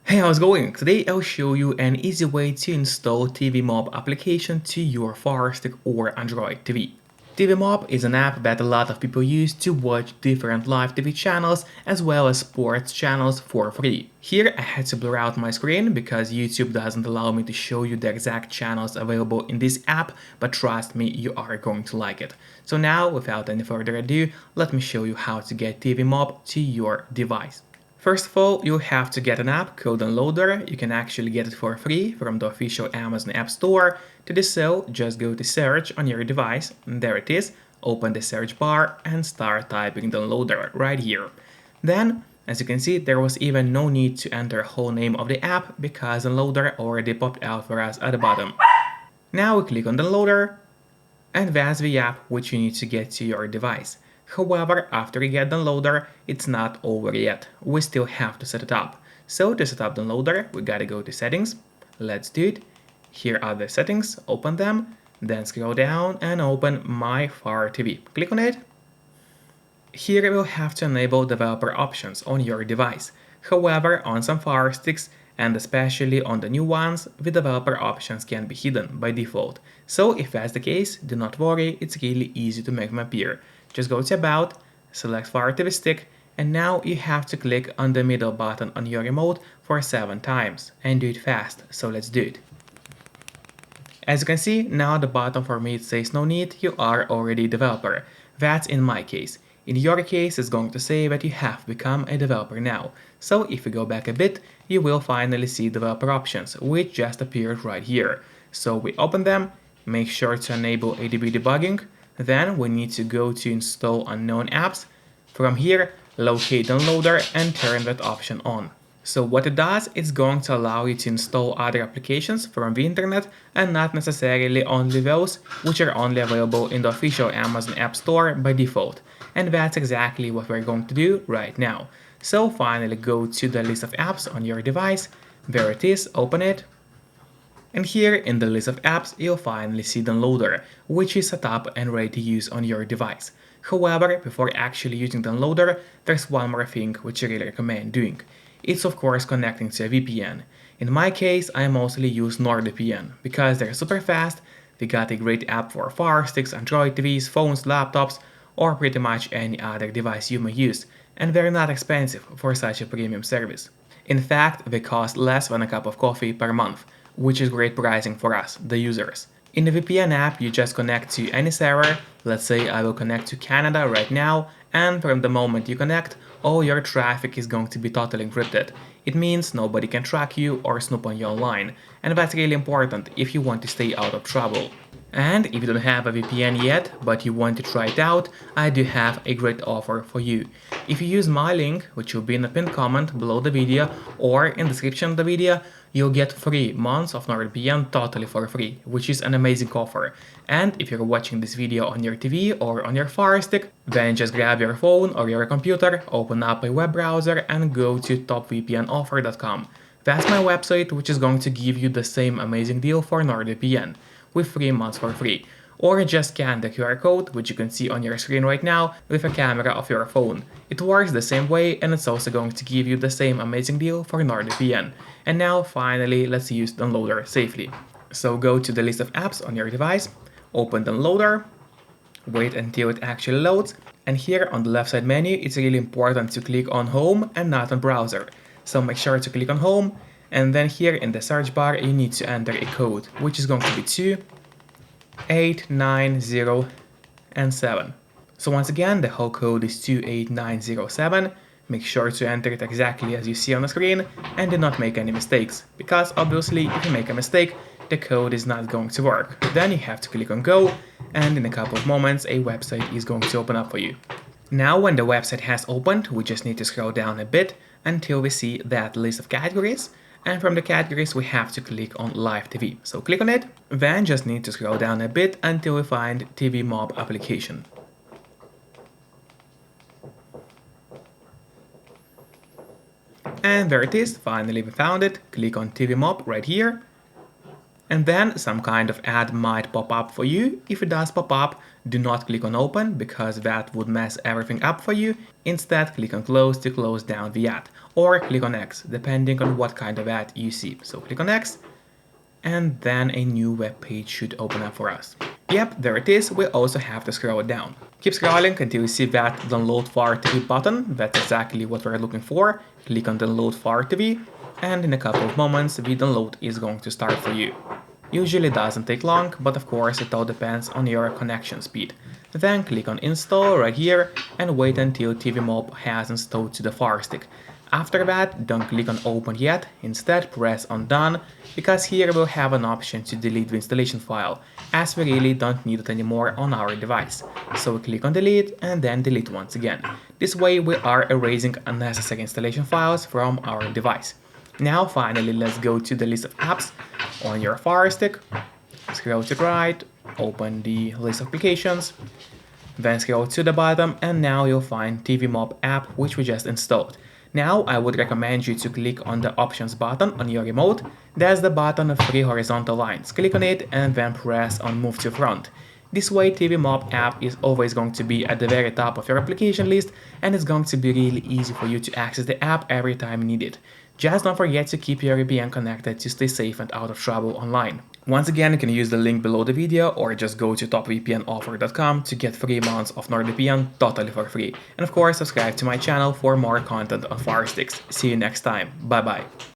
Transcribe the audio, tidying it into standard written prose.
Hey, how's it going? Today I'll show you an easy way to install TV Mob application to your Firestick or Android TV. TV Mob is an app that a lot of people use to watch different live TV channels as well as sports channels for free. Here I had to blur out my screen because YouTube doesn't allow me to show you the exact channels available in this app, but trust me, you are going to like it. So now, without any further ado, let me show you how to get TV Mob to your device. First of all, you have to get an app called Downloader. You can actually get it for free from the official Amazon App Store. To do so, just go to search on your device, and there it is. Open the search bar and start typing Downloader right here. Then, as you can see, there was even no need to enter the whole name of the app because Downloader already popped out for us at the bottom. Now we click on Downloader, and that's the app which you need to get to your device. However, after you get Downloader, it's not over yet. We still have to set it up. So to set up Downloader, we gotta go to settings. Let's do it. Here are the settings, open them, then scroll down and open My Fire TV. Click on it. Here you will have to enable developer options on your device. However, on some Fire Sticks, and especially on the new ones, the developer options can be hidden by default. So if that's the case, do not worry, it's really easy to make them appear. Just go to About, select Fire TV Stick, and now you have to click on the middle button on your remote for 7 times, and do it fast, so let's do it. As you can see, now the button for me it says no need, you are already a developer. That's in my case. In your case, it's going to say that you have become a developer now. So if you go back a bit, you will finally see developer options, which just appeared right here. So we open them, make sure to enable ADB debugging, then we need to go to install unknown apps. From here, locate Downloader and turn that option on. So what it does, it's going to allow you to install other applications from the internet and not necessarily only those which are only available in the official Amazon App Store by default. And that's exactly what we're going to do right now. So finally go to the list of apps on your device, there it is, open it. And here in the list of apps, you'll finally see Downloader, which is set up and ready to use on your device. However, before actually using Downloader, there's one more thing which I really recommend doing. It's of course connecting to a VPN. In my case, I mostly use NordVPN because they're super fast, they got a great app for Fire Sticks, Android TVs, phones, laptops, or pretty much any other device you may use, and they're not expensive for such a premium service. In fact, they cost less than a cup of coffee per month, which is great pricing for us, the users. In the VPN app, you just connect to any server. Let's say I will connect to Canada right now, and from the moment you connect, all your traffic is going to be totally encrypted. It means nobody can track you or snoop on you online, and that's really important if you want to stay out of trouble. And if you don't have a VPN yet, but you want to try it out, I do have a great offer for you. If you use my link, which will be in the pinned comment below the video or in the description of the video, you'll get 3 months of NordVPN totally for free, which is an amazing offer. And if you're watching this video on your TV or on your Fire Stick, then just grab your phone or your computer, open up a web browser and go to topvpnoffer.com. That's my website, which is going to give you the same amazing deal for NordVPN, with 3 months for free. Or just scan the QR code, which you can see on your screen right now, with a camera of your phone. It works the same way, and it's also going to give you the same amazing deal for NordVPN. And now, finally, let's use Downloader safely. So go to the list of apps on your device, open Downloader, wait until it actually loads, and here on the left side menu, it's really important to click on Home and not on Browser. So make sure to click on Home, and then here in the search bar, you need to enter a code, which is going to be 28907. So once again, the whole code is 28907. Make sure to enter it exactly as you see on the screen and do not make any mistakes, because obviously if you make a mistake, the code is not going to work. Then you have to click on Go, and in a couple of moments a website is going to open up for you. Now when the website has opened, we just need to scroll down a bit until we see that list of categories. And from the categories we have to click on Live TV. So click on it, then just need to scroll down a bit until we find TV Mob application. And there it is, finally we found it. Click on TV Mob right here. And then some kind of ad might pop up for you. If it does pop up, do not click on open because that would mess everything up for you. Instead, click on close to close down the ad. or click on X, depending on what kind of ad you see. So click on X, and then a new web page should open up for us. Yep, there it is. We also have to scroll down. Keep scrolling until you see that download Fire TV button. That's exactly what we're looking for. Click on download Fire TV, and in a couple of moments the download is going to start for you. Usually doesn't take long, but of course it all depends on your connection speed. Then click on install right here and wait until TV Mob has installed to the Firestick. After that, don't click on open yet, instead press on done, because here we'll have an option to delete the installation file, as we really don't need it anymore on our device. So click on delete and then delete once again. This way we are erasing unnecessary installation files from our device. Now finally let's go to the list of apps on your Firestick, scroll to the right, open the list of applications, then scroll to the bottom, and now you'll find TV Mob app which we just installed. Now I would recommend you to click on the options button on your remote. There's the button of 3 horizontal lines. Click on it and then press on move to front. This way TV Mob app is always going to be at the very top of your application list, and it's going to be really easy for you to access the app every time needed. Just don't forget to keep your VPN connected to stay safe and out of trouble online. Once again, you can use the link below the video or just go to topvpnoffer.com to get 3 months of NordVPN totally for free. And of course, subscribe to my channel for more content on Fire Sticks. See you next time. Bye bye.